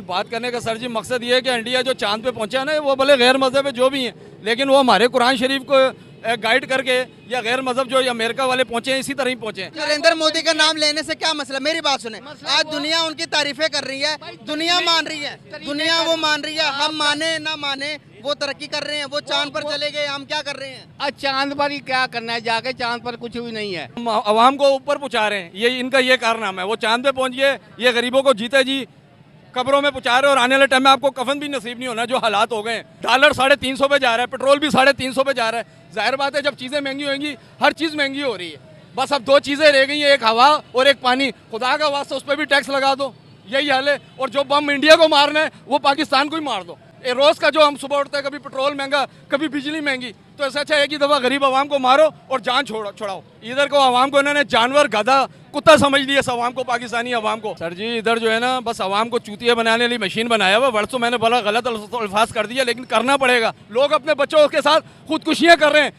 बात करने का सर जी मकसद ये है कि इंडिया जो चांद पे पहुंचा है ना, वो भले गैर मजहब है जो भी हैं, लेकिन वो हमारे कुरान शरीफ को गाइड करके, या गैर मजहब जो अमेरिका वाले पहुंचे हैं इसी तरह ही पहुंचे हैं। नरेंद्र मोदी का नाम लेने से क्या मसला, मेरी बात सुने, आज दुनिया उनकी तारीफें कर रही है, दुनिया मान रही है, दुनिया वो मान रही है, हम माने ना माने वो तरक्की कर रहे हैं, वो चांद पर चले गए, हम क्या कर रहे हैं? आज चांद पर ही क्या करना है, जाके चांद पर कुछ भी नहीं है। हम आवाम को ऊपर पहुंचा रहे हैं, ये इनका ये कारनामा है। वो चांद पे पहुंच गए, ये गरीबों को जीते जी कब्रों में पहुंचा रहे हैं, और आने वाले टाइम में आपको कफन भी नसीब नहीं होना जो हालात हो गए हैं। डॉलर 350 पे जा रहा है, पेट्रोल भी 350 पे जा रहा है। जाहिर बात है जब चीज़ें महंगी होंगी, हर चीज़ महंगी हो रही है। बस अब दो चीज़ें रह गई हैं, एक हवा और एक पानी। खुदा का वास्ता उस पर भी टैक्स लगा दो, यही हाल है। और जो बम इंडिया को मारना है वो पाकिस्तान को ही मार दो। ये रोज़ का जो हम सुबह उठते हैं, कभी पेट्रोल महंगा, कभी बिजली महंगी, तो ऐसा अच्छा एक ही दफ़ा गरीब आवाम को मारो और जान छुड़ाओ। इधर को आवाम को इन्होंने जानवर, गधा, कुत्ता समझ लिया इस आवाम को, पाकिस्तानी आवाम को। सर जी इधर जो है ना, बस आवाम को चूतिया बनाने वाली मशीन बनाया हुआ। वर्षों मैंने बड़ा गलत अल्फाज कर दिया, लेकिन करना पड़ेगा। लोग अपने बच्चों के साथ खुदकुशियाँ कर रहे हैं,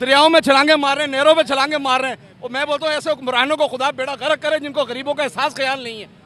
दरियाओं में छलांगे मार रहे हैं, नहरों में छलांगे मार रहे हैं। और मैं बोलता हूँ ऐसे हुक्मरानों को खुदा बेड़ा गर्क करे जिनको गरीबों का एहसास ख्याल नहीं है।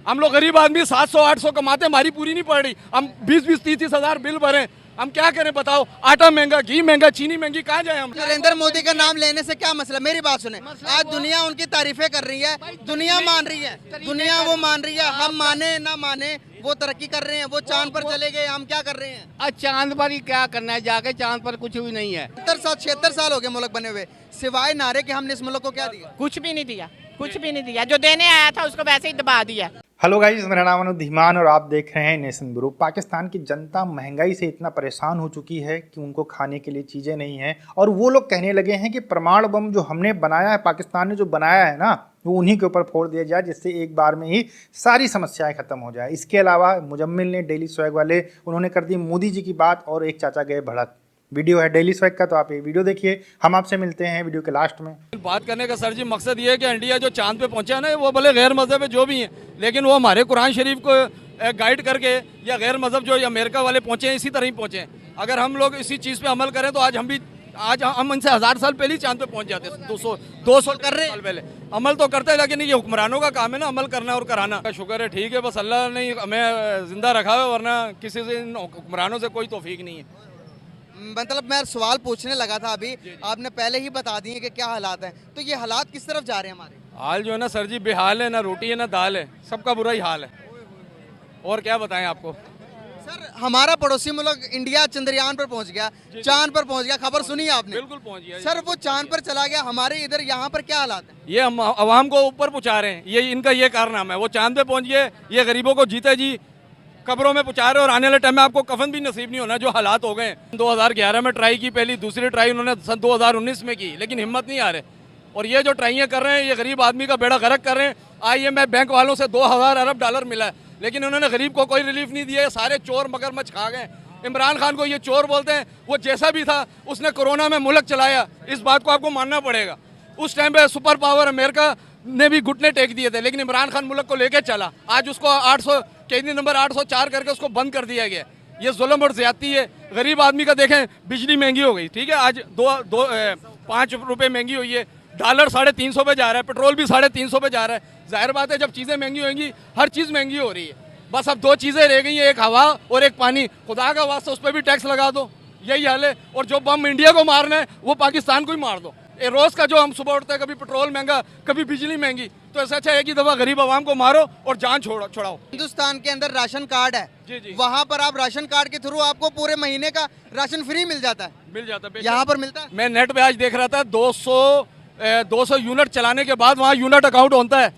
हम लोग गरीब आदमी 700-800 कमाते, हमारी पूरी नहीं पड़ रही। हम 20-30 हज़ार बिल भरें, हम क्या करें बताओ? आटा महंगा, घी महंगा, चीनी महंगी, कहाँ जाए हम? नरेंद्र मोदी का नाम लेने से क्या मसला, मेरी बात सुने, आज दुनिया उनकी तारीफें कर रही है, दुनिया मान रही है, दुनिया वो मान रही है, हम माने ना माने वो तरक्की कर रहे हैं, वो चांद पर चले गए, हम क्या कर रहे हैं? आज चांद पर ही क्या करना है, जाके चांद पर कुछ भी नहीं है। 76 साल हो गए मुल्क बने हुए, सिवाय नारे के हमने इस मुल्क को क्या दिया? कुछ भी नहीं दिया, कुछ भी नहीं दिया। जो देने आया था उसको वैसे ही दबा दिया। हेलो गाइस, मेरा नाम अनुज धीमान और आप देख रहे हैं नेशन ब्रू। पाकिस्तान की जनता महंगाई से इतना परेशान हो चुकी है कि उनको खाने के लिए चीज़ें नहीं हैं, और वो लोग कहने लगे हैं कि परमाणु बम जो हमने बनाया है, पाकिस्तान ने जो बनाया है ना, वो उन्हीं के ऊपर फोड़ दिया जाए, जिससे एक बार में ही सारी समस्याएं खत्म हो जाए। इसके अलावा मुजम्मिल ने, डेली स्वैग वाले, उन्होंने कर दी मोदी जी की बात, और एक चाचा गए भड़क। वीडियो है डेली स्वैग का, तो आप ये वीडियो देखिए। हम आपसे मिलते हैं वीडियो के लास्ट में। बात करने का सर जी मकसद ये है कि इंडिया जो चांद पे पहुंचा है ना, वो भले गैर मजहब है जो भी हैं, लेकिन वो हमारे कुरान शरीफ को गाइड करके, या गैर मजहब जो अमेरिका वाले पहुंचे हैं इसी तरह ही पहुंचे हैं। अगर हम लोग इसी चीज़ पे अमल करें तो आज हम इनसे 1000 साल पहले ही चांद पे पहुंच जाते हैं। 200 कर रहे हैं पहले। अमल तो करते हैं, लेकिन ये हुक्मरानों का काम है ना अमल करना और कराना। शुक्र है, ठीक है, बस अल्लाह ने हमें जिंदा रखा है, वरना किसी से इन हुक्मरानों से कोई तौफीक नहीं है। मतलब मैं सवाल पूछने लगा था अभी, आपने पहले ही बता दिए कि क्या हालात हैं, तो ये हालात किस तरफ जा रहे हैं हमारे? हाल जो है ना सर जी, बेहाल है, ना रोटी है ना दाल है, सबका बुरा ही हाल है। और क्या बताएं आपको? सर हमारा पड़ोसी मुल्क इंडिया चंद्रयान पर पहुंच गया, चांद पर पहुंच गया, खबर सुनी आपने? बिल्कुल पहुंच गया सर, वो चांद पर चला गया, हमारे इधर यहाँ पर क्या हालात हैं? ये हम आवाम को ऊपर पहुंचा रहे हैं, ये इनका ये कारनामा है। वो चांद पे पहुंच गए, ये गरीबों को जीते जी कब्रों में पहुंचा रहे हैं, और आने वाले टाइम में आपको कफन भी नसीब नहीं होना जो हालात हो गए। 2011 में ट्राई की, पहली दूसरी ट्राई उन्होंने सन 2019 में की, लेकिन हिम्मत नहीं आ रहे। और ये जो ट्राइयाँ कर रहे हैं, ये गरीब आदमी का बेड़ा गर्क कर रहे हैं। IMF बैंक वालों से 2000 अरब डॉलर मिला है, लेकिन उन्होंने गरीब को कोई रिलीफ नहीं दिया। सारे चोर मगरमच्छ खा गए। इमरान खान को ये चोर बोलते हैं, वो जैसा भी था उसने कोरोना में मुल्क चलाया, इस बात को आपको मानना पड़ेगा। उस टाइम पे सुपर पावर अमेरिका ने भी घुटने टेक दिए थे, लेकिन इमरान खान मुल्क को लेके चला। आज उसको 800 कैदी नंबर 804 करके उसको बंद कर दिया गया। ये जुल्म और ज्यादती है। गरीब आदमी का देखें, बिजली महंगी हो गई, ठीक है, आज 5 रुपये महंगी हुई है। डॉलर 350 पे जा रहा है, पेट्रोल भी 350 पे जा रहा है। जाहिर बात है जब चीज़ें महंगी होंगी, हर चीज़ महंगी हो रही है। बस अब दो चीज़ें रह गई हैं, एक हवा और एक पानी। खुदा का वास्ता उस पर भी टैक्स लगा दो, यही हाल है। और जो बम इंडिया को मारना है वो पाकिस्तान को ही मार दो। ये रोज़ का जो हम सुबह उठते हैं, कभी पेट्रोल महंगा, कभी बिजली महंगी, तो ऐसा अच्छा एक ही दफ़ा गरीब आवाम को मारो और जान छुड़ाओ। हिंदुस्तान के अंदर राशन कार्ड है, जी। वहाँ पर आप राशन कार्ड के थ्रू आपको पूरे महीने का राशन फ्री मिल जाता है। मिल जाता है, यहाँ पर मिलता है। मैं नेट पे आज देख रहा था, 200 यूनिट चलाने के बाद वहाँ यूनिट अकाउंट होता है।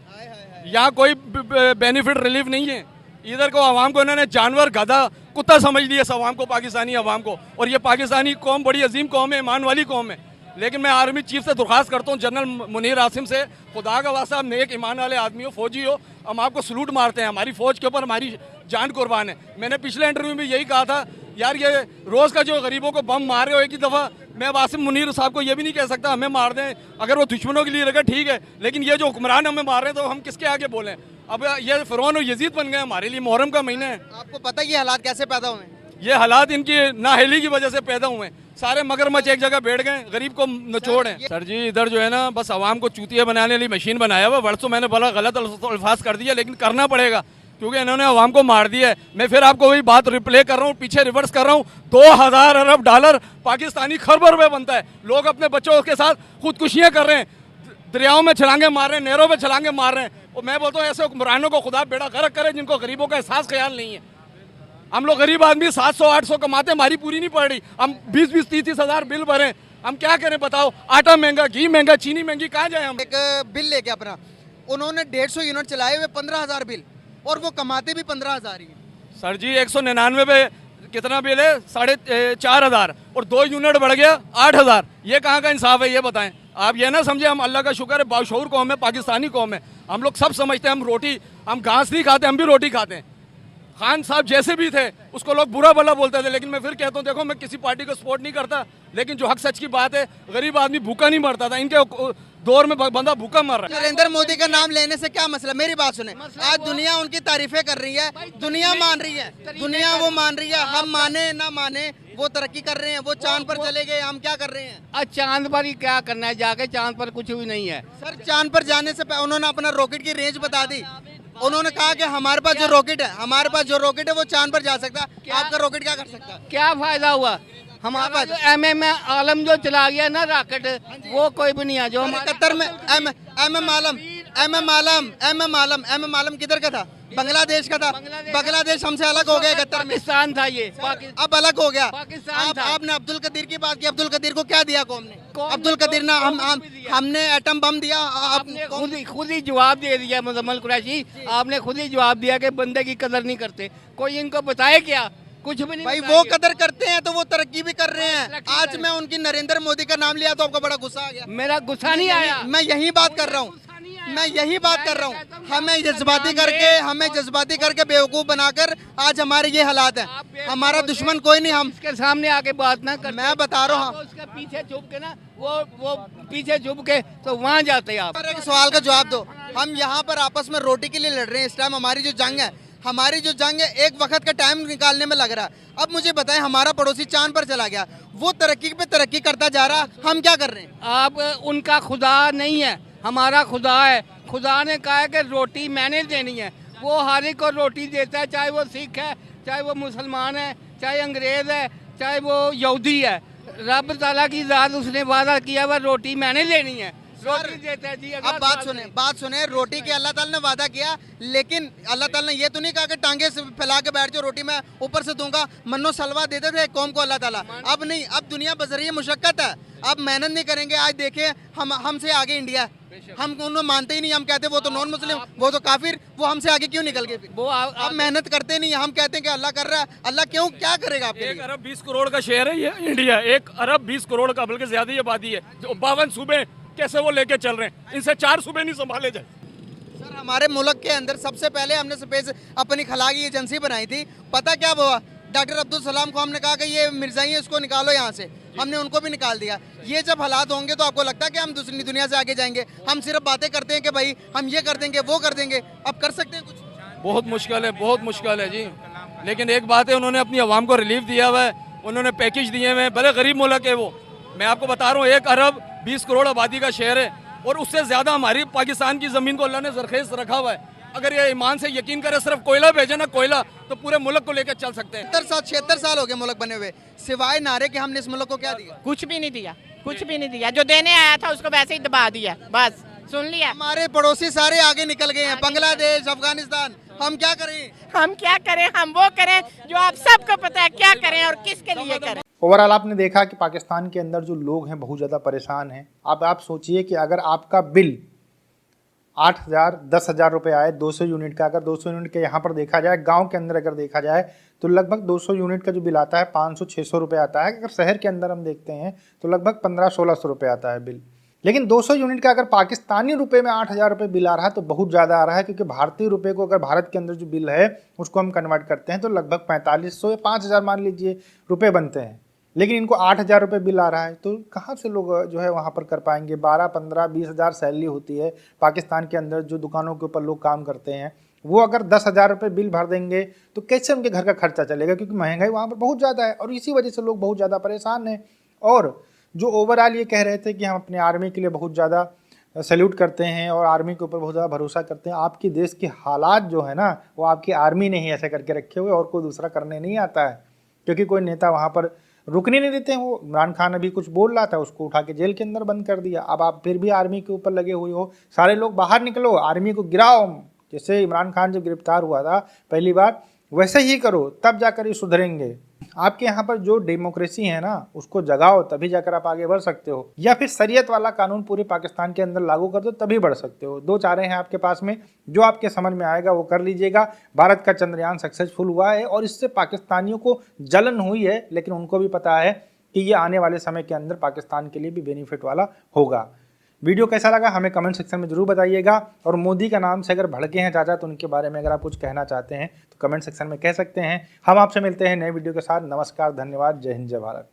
यहाँ कोई बेनिफिट रिलीफ नहीं है। इधर को आवाम को इन्होंने जानवर, गधा, कुत्ता समझ लिया इस आवाम को, पाकिस्तानी आवाम को। और ये पाकिस्तानी कौम बड़ी अजीम कौम है, ईमान वाली कौम है। लेकिन मैं आर्मी चीफ से दरख्वास्त करता हूँ, जनरल मुनीर आसिम से, खुदा का वास्ता आप नेक ईमान वाले आदमी हो, फौजी हो, हम आपको सलूट मारते हैं। हमारी फौज के ऊपर हमारी जान कुर्बान है। मैंने पिछले इंटरव्यू में यही कहा था, यार ये रोज़ का जो गरीबों को बम मार रहे हो एक ही दफ़ा, मैं वासिम मुनीर साहब को ये भी नहीं कह सकता हमें मार दें, अगर वो दुश्मनों के लिए लगा ठीक है, लेकिन ये जो हुक्मरान हमें मार रहे हैं तो हम किसके आगे बोलें? अब ये फ़िरौन और यजीद बन गए हमारे लिए। मुहर्रम का महीना है। आपको पता है ये हालात कैसे पैदा हुए? ये हालात इनकी नाअहली की वजह से पैदा हुए हैं। सारे मगरमच्छ एक जगह बैठ गए, गरीब को नचोड़ हैं। सर जी इधर जो है ना, बस आवाम को चूतिया बनाने वाली मशीन बनाया हुआ। वर्षों मैंने बड़ा गलत अल्फाज कर दिया, लेकिन करना पड़ेगा। क्योंकि इन्होंने अवाम को मार दिया है। मैं फिर आपको वही बात रिप्ले कर रहा हूँ, पीछे रिवर्स कर रहा हूँ। 2000 अरब डॉलर पाकिस्तानी खरबों रुपए बनता है। लोग अपने बच्चों के साथ खुदकुशियाँ कर रहे हैं, दरियाओं में छलांगे मार रहे हैं, नहरों में छलांगे मार रहे हैं। और मैं बोलता हूँ ऐसे हुक्मरानों को खुदा बेड़ा गर्क करे जिनको गरीबों का एहसास ख्याल नहीं है। हम लोग गरीब आदमी 700-800 कमाते, हमारी पूरी नहीं पड़ रही। हम 20-30 हज़ार बिल भरें, हम क्या करें बताओ? आटा महंगा, घी महंगा, चीनी महंगी, कहाँ जाए हम? एक बिल लेके अपना उन्होंने 150 यूनिट चलाए हुए 15,000 बिल, और वो कमाते भी 15,000 ही हैं। सर जी 199 पे कितना बिल है? 4,500, और 2 यूनिट बढ़ गया 8,000। ये कहाँ का इंसाफ है, ये बताएं। आप ये ना समझे हम अल्लाह का शुक्र है बाशऊर कौम है, पाकिस्तानी कौम है। हम लोग सब समझते हैं हम घास नहीं खाते, हम भी रोटी खाते हैं। खान साहब जैसे भी थे उसको लोग बुरा भला बोलते थे, लेकिन मैं फिर कहता हूँ देखो मैं किसी पार्टी को सपोर्ट नहीं करता, लेकिन जो हक सच की बात है, गरीब आदमी भूखा नहीं मरता था। इनके दौर में बंदा भूखा मर रहा है। नरेंद्र मोदी का नाम लेने से क्या मसला? मेरी बात सुने, आज दुनिया उनकी तारीफें कर रही है, दुनिया मान रही है, दुनिया वो मान रही है। हम माने ना माने वो तरक्की कर रहे हैं, वो चांद पर चले गए, हम क्या कर रहे हैं? आज चांद पर ही क्या करना है, जाके चांद पर कुछ भी नहीं है। सर चांद पर जाने से पहले उन्होंने अपना रॉकेट की रेंज बता दी। उन्होंने कहा कि हमारे पास जो रॉकेट है वो चांद पर जा सकता है। आपका रॉकेट क्या कर सकता है? क्या फायदा हुआ? हमारा जो MM आलम जो चला गया ना रॉकेट, वो कोई भी नहीं है। जो कतर में एम आलम किधर का था? बांग्लादेश का था। बांग्लादेश हमसे अलग हो गया। कतर में पाकिस्तान था ये, अब अलग हो गया। पाकिस्तान था। आपने अब्दुल कदीर की बात की, अब्दुल कदीर को क्या दिया कौम ने? अब्दुल कदीर ना हमने एटम बम दिया। आपने खुद ही जवाब दे दिया मुजम्मल कुरैशी, आपने खुद ही जवाब दिया कि बंदे की कदर नहीं करते। कोई इनको बताए क्या? कुछ भी नहीं भाई। वो कदर करते हैं तो वो तरक्की भी कर रहे हैं। आज मैं उनकी नरेंद्र मोदी का नाम लिया तो आपको बड़ा गुस्सा आ गया। मेरा गुस्सा नहीं आया, मैं यही बात कर रहा हूँ, हमें जज्बाती करके बेवकूफ बनाकर आज हमारे ये हालात है। हमारा दुश्मन कोई नहीं, हम इसके सामने आके बात ना कर। मैं बता रहा हूँ, उसके पीछे छुप के ना, वो पीछे छुप के तो वहाँ जाते हैं। आप एक सवाल का जवाब दो। हम यहाँ पर आपस में रोटी के लिए लड़ रहे हैं। इस टाइम हमारी जो जंग है एक वक्त का टाइम निकालने में लग रहा है। अब मुझे बताएं, हमारा पड़ोसी चांद पर चला गया, वो तरक्की पे तरक्की करता जा रहा, हम क्या कर रहे हैं? आप उनका खुदा नहीं है, हमारा खुदा है। खुदा ने कहा है कि रोटी मैंने देनी है। वो हर एक को रोटी देता है, चाहे वो सिख है, चाहे वो मुसलमान है, चाहे अंग्रेज है, चाहे वो यहूदी है। रब ताला की ज़ात उसने वादा किया वह रोटी मैंने देनी है, रोटी देता है जी। अब बात सुने, रोटी के अल्लाह ताला ने वादा किया, लेकिन अल्लाह ताला ने ये तो नहीं कहा कि टांगे से फैला के बैठ जाओ, रोटी मैं ऊपर से दूंगा। मन्नो सलवा देते थे कौम को अल्लाह ताला। अब नहीं, अब दुनिया बजरिए मुशक्कत है। अब मेहनत नहीं करेंगे। आज देखे हमसे आगे इंडिया है। हम उन्हें मानते ही नहीं। हम कहते हैं वो तो नॉन मुस्लिम, वो तो काफिर, वो हमसे आगे क्यों निकल गए? वो अब मेहनत करते नहीं। हम कहते हैं कि अल्लाह कर रहा है, अल्लाह क्यों क्या करेगा आपके लिए? 1 अरब 20 करोड़ का शहर है ये इंडिया। 1 अरब 20 करोड़ का, बल्कि ज्यादा ही आबादी है। जो 52 सूबे कैसे वो लेके चल रहे हैं? इनसे 4 सूबे नहीं संभाले जाए। सर हमारे मुल्क के अंदर सबसे पहले हमने स्पेस अपनी खला की एजेंसी बनाई थी। पता क्या हुआ? डॉक्टर अब्दुल सलाम को हमने कहा कि ये मिर्जाई है, इसको निकालो यहाँ से। हमने उनको भी निकाल दिया। ये जब हालात होंगे तो आपको लगता है कि हम दूसरी दुनिया से आगे जाएंगे? हम सिर्फ बातें करते हैं कि भाई हम ये कर देंगे, वो कर देंगे। अब कर सकते हैं कुछ? बहुत मुश्किल है जी। लेकिन एक बात है, उन्होंने अपनी आवाम को रिलीफ दिया हुआ है, उन्होंने पैकेज दिए हुए हैं। भले गरीब मुल्क है वो, मैं आपको बता रहा हूँ 1 अरब 20 करोड़ आबादी का शहर है, और उससे ज्यादा हमारी पाकिस्तान की जमीन को अल्लाह ने जरखेज रखा हुआ है। अगर ये ईमान से यकीन करे, सिर्फ कोयला भेजे ना कोयला, तो पूरे मुल्क को लेकर चल सकते हैं। 76 साल हो गए मुल्क बने हुए, सिवाय नारे के हमने इस मुल्क को क्या दिया? कुछ भी नहीं दिया। जो देने आया था उसको वैसे ही दबा दिया, बस सुन लिया। हमारे पड़ोसी सारे आगे निकल गए हैं, बांग्लादेश, अफगानिस्तान। हम क्या करें? हम वो करें जो आप सबको पता है क्या करें और किसके लिए करें। ओवरऑल आपने देखा कि पाकिस्तान के अंदर जो लोग हैं बहुत ज़्यादा परेशान हैं। अब आप सोचिए कि अगर आपका बिल 8,000 10,000 रुपये आए 200 यूनिट का, अगर 200 यूनिट के यहाँ पर देखा जाए, गांव के अंदर अगर देखा जाए तो लगभग 200 यूनिट का जो बिल आता है 500-600 रुपये आता है। अगर शहर के अंदर हम देखते हैं तो लगभग 1500-1600 रुपये आता है बिल। लेकिन 200 यूनिट का अगर पाकिस्तानी रुपए में 8,000 रुपये बिल आ रहा है तो बहुत ज़्यादा आ रहा है, क्योंकि भारतीय रुपये को अगर भारत के अंदर जो बिल है उसको हम कन्वर्ट करते हैं तो लगभग 4500 या 5,000 मान लीजिए रुपये बनते हैं। लेकिन इनको 8,000 रुपये बिल आ रहा है, तो कहाँ से लोग जो है वहाँ पर कर पाएंगे? 12, 15, 20,000 सैलरी होती है पाकिस्तान के अंदर। जो दुकानों के ऊपर लोग काम करते हैं वो अगर 10,000 रुपये बिल भर देंगे तो कैसे उनके घर का खर्चा चलेगा? क्योंकि महंगाई वहाँ पर बहुत ज़्यादा है और इसी वजह से लोग बहुत ज़्यादा परेशान हैं। और जो ओवरऑल ये कह रहे थे कि हम अपने आर्मी के लिए बहुत ज़्यादा सैल्यूट करते हैं और आर्मी के ऊपर बहुत ज़्यादा भरोसा करते हैं। आपके देश के हालात जो है ना वो आपकी आर्मी ने ही ऐसे करके रखे हुए और कोई दूसरा करने नहीं आता है, क्योंकि कोई नेता वहाँ पर रुकने नहीं देते हैं। वो इमरान खान अभी कुछ बोल रहा था, उसको उठा के जेल के अंदर बंद कर दिया। अब आप फिर भी आर्मी के ऊपर लगे हुए हो, सारे लोग बाहर निकलो, आर्मी को गिराओ। जैसे इमरान खान जब गिरफ्तार हुआ था पहली बार, वैसे ही करो, तब जाकर ये सुधरेंगे। आपके यहाँ पर जो डेमोक्रेसी है ना उसको जगाओ, तभी जाकर आप आगे बढ़ सकते हो, या फिर शरीयत वाला कानून पूरे पाकिस्तान के अंदर लागू कर दो, तभी बढ़ सकते हो। दो चारे हैं आपके पास में, जो आपके समझ में आएगा वो कर लीजिएगा। भारत का चंद्रयान सक्सेसफुल हुआ है और इससे पाकिस्तानियों को जलन हुई है, लेकिन उनको भी पता है कि ये आने वाले समय के अंदर पाकिस्तान के लिए भी बेनिफिट वाला होगा। वीडियो कैसा लगा हमें कमेंट सेक्शन में जरूर बताइएगा, और मोदी का नाम से अगर भड़के हैं चाचा तो उनके बारे में अगर आप कुछ कहना चाहते हैं तो कमेंट सेक्शन में कह सकते हैं। हम आपसे मिलते हैं नए वीडियो के साथ। नमस्कार, धन्यवाद, जय हिंद, जय भारत।